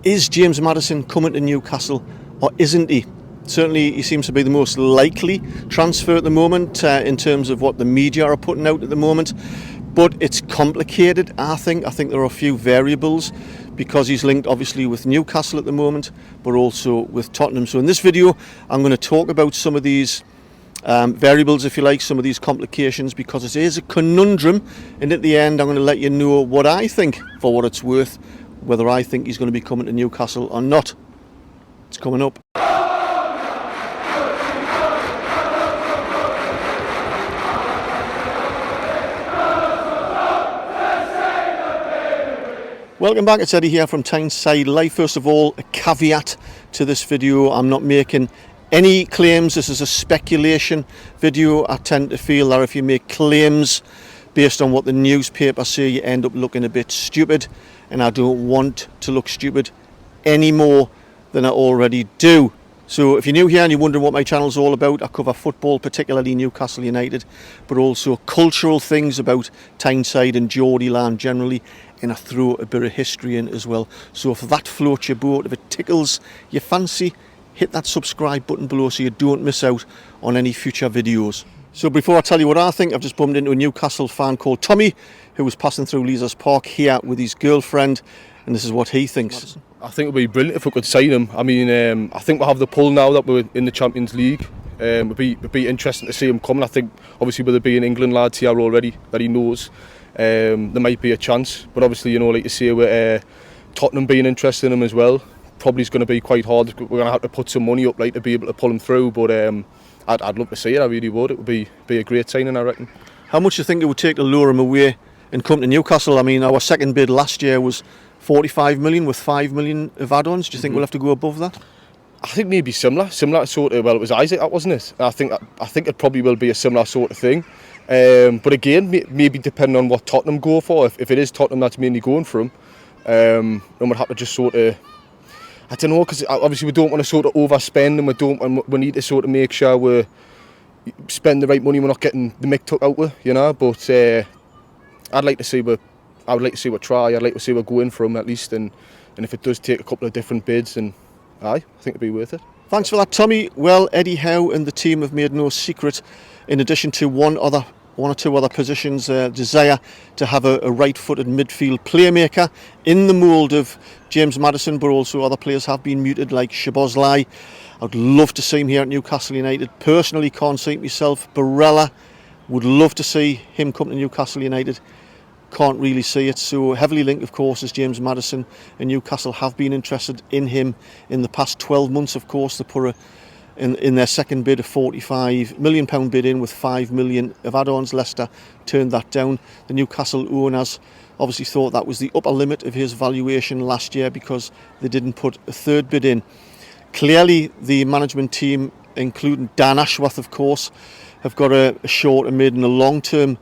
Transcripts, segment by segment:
Is James Maddison coming to Newcastle or isn't he? Certainly he seems to be the most likely transfer at the moment in terms of what the media are putting out at the moment. But it's complicated, I think. I think there are a few variables because he's linked obviously with Newcastle at the moment, but also with Tottenham. So in this video, I'm going to talk about some of these variables, if you like, some of these complications, because it is a conundrum. And at the end, I'm going to let you know what I think, for what it's worth, whether I think he's going to be coming to Newcastle or not. It's coming up. Welcome back, it's Eddie here from Tyneside Live. First of all, a caveat to this video. I'm not making any claims. This is a speculation video. I tend to feel that if you make claims based on what the newspapers say, you end up looking a bit stupid. And I don't want to look stupid any more than I already do. So if you're new here and you're wondering what my channel's all about, I cover football, particularly Newcastle United, but also cultural things about Tyneside and Geordieland generally, and I throw a bit of history in as well. So if that floats your boat, if it tickles your fancy, hit that subscribe button below so you don't miss out on any future videos. So before I tell you what I think, I've just bumped into a Newcastle fan called Tommy, who was passing through Leazes Park here with his girlfriend, and this is what he thinks. I think it would be brilliant if we could sign him. I mean, I think we'll have the pull now that we're in the Champions League. It'd be interesting to see him coming. I think, obviously, with there being England lads here already that he knows, there might be a chance. But obviously, you know, like you say, with Tottenham being interested in him as well, probably is going to be quite hard. We're going to have to put some money up, like, to be able to pull him through. But I'd love to see it. I really would. It would be a great signing, I reckon. How much do you think it would take to lure him away and come to Newcastle? I mean, our second bid last year was 45 million with 5 million of add-ons. Do you think we'll have to go above that? I think maybe similar sort of. Well, it was Isaac, that wasn't it? I think it probably will be a similar sort of thing. But again, maybe depending on what Tottenham go for. If it is Tottenham that's mainly going for him, then we'll have to just sort of, I don't know, because obviously we don't want to sort of overspend, and we need to sort of make sure we spend the right money. We're not getting the mick took out with, you know. But I'd like to see I would like to see what try. I'd like to see what go in for him at least, and if it does take a couple of different bids, and I think it'd be worth it. Thanks for that, Tommy. Well, Eddie Howe and the team have made no secret, in addition to one or two other positions, desire to have a right-footed midfield playmaker in the mould of James Maddison, but also other players have been muted, like Szoboszlai. I'd love to see him here at Newcastle United. Personally, can't see it myself. Barella, would love to see him come to Newcastle United. Can't really see it. So heavily linked, of course, is James Maddison, and Newcastle have been interested in him in the past 12 months. Of course, they put in their second bid a £45 million bid in with 5 million of add-ons. Leicester turned that down. The Newcastle owners obviously thought that was the upper limit of his valuation last year because they didn't put a third bid in. Clearly, the management team, including Dan Ashworth, of course, have got a short, a mid and a long-term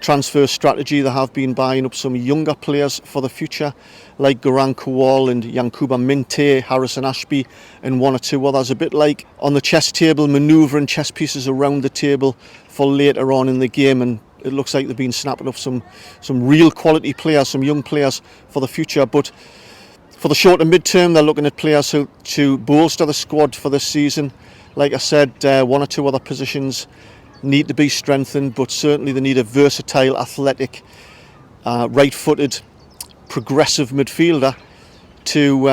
transfer strategy. They have been buying up some younger players for the future, like Goran Kowal and Yankuba Minte, Harrison Ashby, and one or two others. A bit like on the chess table, manoeuvring chess pieces around the table for later on in the game. And it looks like they've been snapping up some real quality players, some young players for the future. But for the short and mid-term, they're looking at players to bolster the squad for this season. Like I said, one or two other positions need to be strengthened, but certainly they need a versatile, athletic, right-footed, progressive midfielder to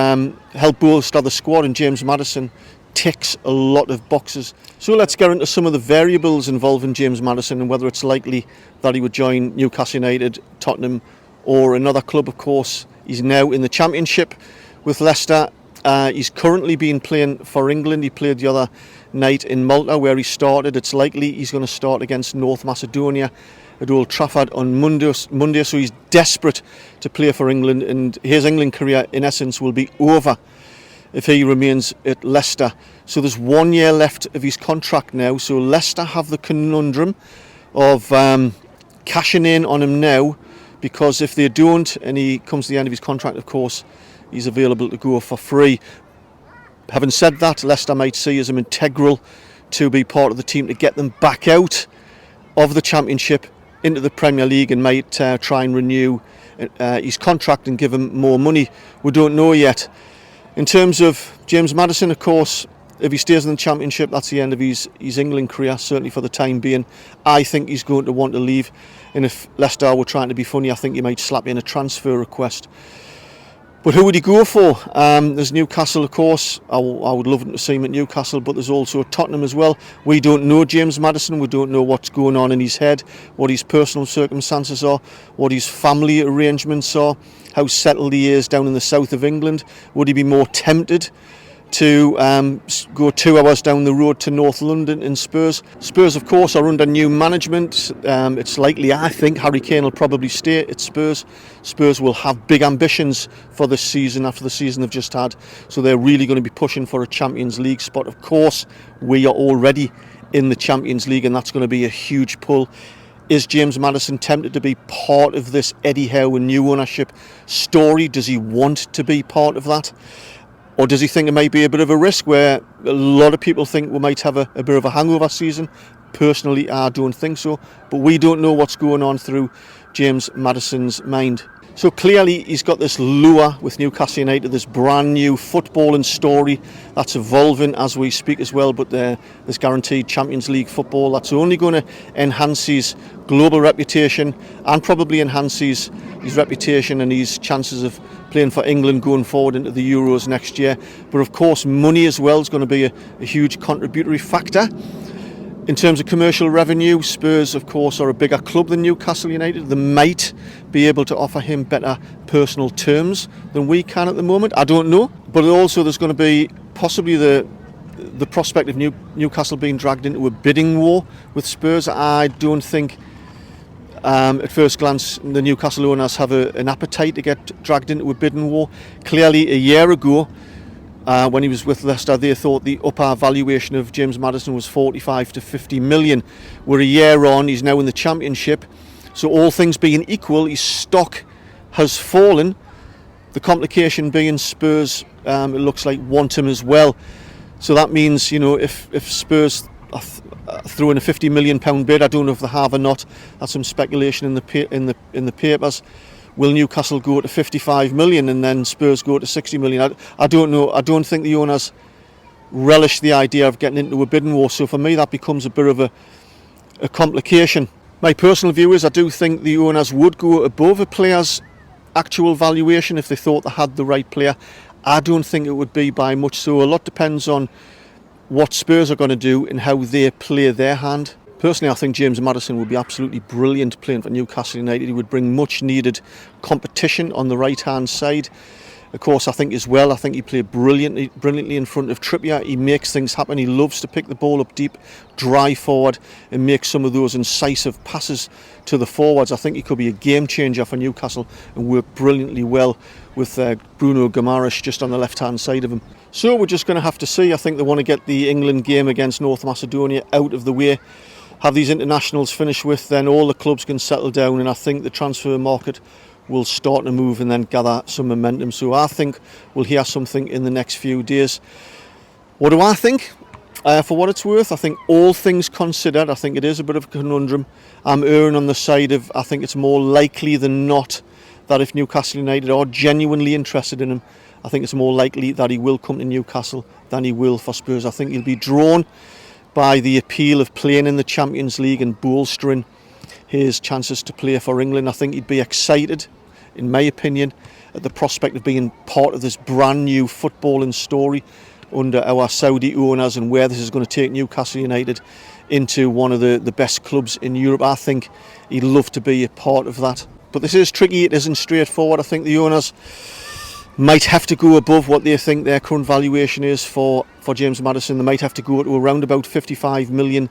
help bolster the squad, and James Maddison ticks a lot of boxes. So let's get into some of the variables involving James Maddison and whether it's likely that he would join Newcastle United, Tottenham or another club. Of course, he's now in the Championship with Leicester. He's currently been playing for England. He played the other night in Malta where he started. It's likely he's going to start against North Macedonia at Old Trafford on Monday, so he's desperate to play for England, and his England career in essence will be over if he remains at Leicester. So there's 1 year left of his contract now, so Leicester have the conundrum of cashing in on him now, because if they don't and he comes to the end of his contract, of course he's available to go for free. Having said that, Leicester might see as him integral to be part of the team to get them back out of the Championship into the Premier League, and might try and renew his contract and give him more money. We don't know yet. In terms of James Maddison, of course, if he stays in the Championship, that's the end of his England career, certainly for the time being. I think he's going to want to leave, and if Leicester were trying to be funny, I think he might slap in a transfer request. But who would he go for? There's Newcastle, of course. I would love to see him at Newcastle, but there's also Tottenham as well. We don't know James Maddison. We don't know what's going on in his head, what his personal circumstances are, what his family arrangements are, how settled he is down in the south of England. Would he be more tempted to go 2 hours down the road to North London in Spurs? Spurs, of course, are under new management. It's likely, I think, Harry Kane will probably stay at Spurs. Spurs will have big ambitions for this season after the season they've just had. So they're really going to be pushing for a Champions League spot. Of course, we are already in the Champions League, and that's going to be a huge pull. Is James Maddison tempted to be part of this Eddie Howe and new ownership story? Does he want to be part of that? Or does he think it might be a bit of a risk where a lot of people think we might have a bit of a hangover season? Personally, I don't think so. But we don't know what's going on through James Maddison's mind. So clearly he's got this lure with Newcastle United, this brand new footballing story that's evolving as we speak as well. But there's guaranteed Champions League football that's only going to enhance his global reputation and probably enhance his reputation and his chances of playing for England going forward into the Euros next year. But of course money as well is going to be a huge contributory factor. In terms of commercial revenue, Spurs of course are a bigger club than Newcastle United. They might be able to offer him better personal terms than we can at the moment. I don't know. But also there's going to be possibly the prospect of Newcastle being dragged into a bidding war with Spurs. I don't think at first glance the Newcastle owners have an appetite to get dragged into a bidding war. Clearly a year ago, when he was with Leicester, they thought the upper valuation of James Maddison was 45 to 50 million. We're a year on, he's now in the Championship. So all things being equal, his stock has fallen. The complication being Spurs, it looks like, want him as well. So that means, if Spurs throw in a £50 million bid, I don't know if they have or not. That's some speculation in the papers. Will Newcastle go to 55 million and then Spurs go to 60 million? I don't know. I don't think the owners relish the idea of getting into a bidding war. So for me, that becomes a bit of a complication. My personal view is I do think the owners would go above a player's actual valuation if they thought they had the right player. I don't think it would be by much. So a lot depends on what Spurs are going to do and how they play their hand. Personally, I think James Maddison would be absolutely brilliant playing for Newcastle United. He would bring much needed competition on the right hand side. Of course, I think he played brilliantly in front of Trippier. He makes things happen. He loves to pick the ball up deep, drive forward and make some of those incisive passes to the forwards. I think he could be a game changer for Newcastle and work brilliantly well with Bruno Guimaraes just on the left hand side of him. So we're just going to have to see. I think they want to get the England game against North Macedonia out of the way, have these internationals finished with, then all the clubs can settle down, and I think the transfer market will start to move and then gather some momentum. So I think we'll hear something in the next few days. What do I think? For what it's worth, I think all things considered, I think it is a bit of a conundrum. I'm erring on the side of, I think it's more likely than not that if Newcastle United are genuinely interested in him, I think it's more likely that he will come to Newcastle than he will for Spurs. I think he'll be drawn by the appeal of playing in the Champions League and bolstering his chances to play for England. I think he'd be excited, in my opinion, at the prospect of being part of this brand new footballing story under our Saudi owners and where this is going to take Newcastle United into one of the best clubs in Europe. I think he'd love to be a part of that. But this is tricky, it isn't straightforward. I think the owners might have to go above what they think their current valuation is for James Maddison. They might have to go to around about 55 million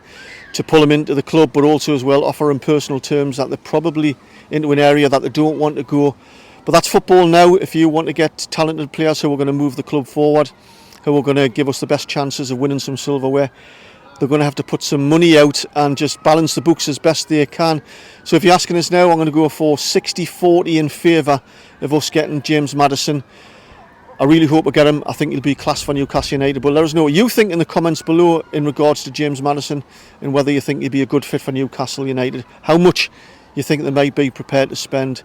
to pull him into the club, but also as well offer him personal terms that they're probably into an area that they don't want to go. But that's football now. If you want to get talented players who are going to move the club forward, who are going to give us the best chances of winning some silverware, they're going to have to put some money out and just balance the books as best they can. So if you're asking us now, I'm going to go for 60-40 in favour of us getting James Maddison. I really hope we get him. I think he'll be class for Newcastle United. But let us know what you think in the comments below in regards to James Maddison and whether you think he'd be a good fit for Newcastle United. How much you think they might be prepared to spend.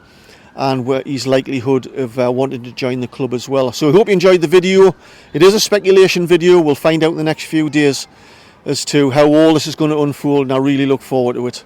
and his likelihood of wanting to join the club as well. So I hope you enjoyed the video. It is a speculation video. We'll find out in the next few days as to how all this is going to unfold, and I really look forward to it.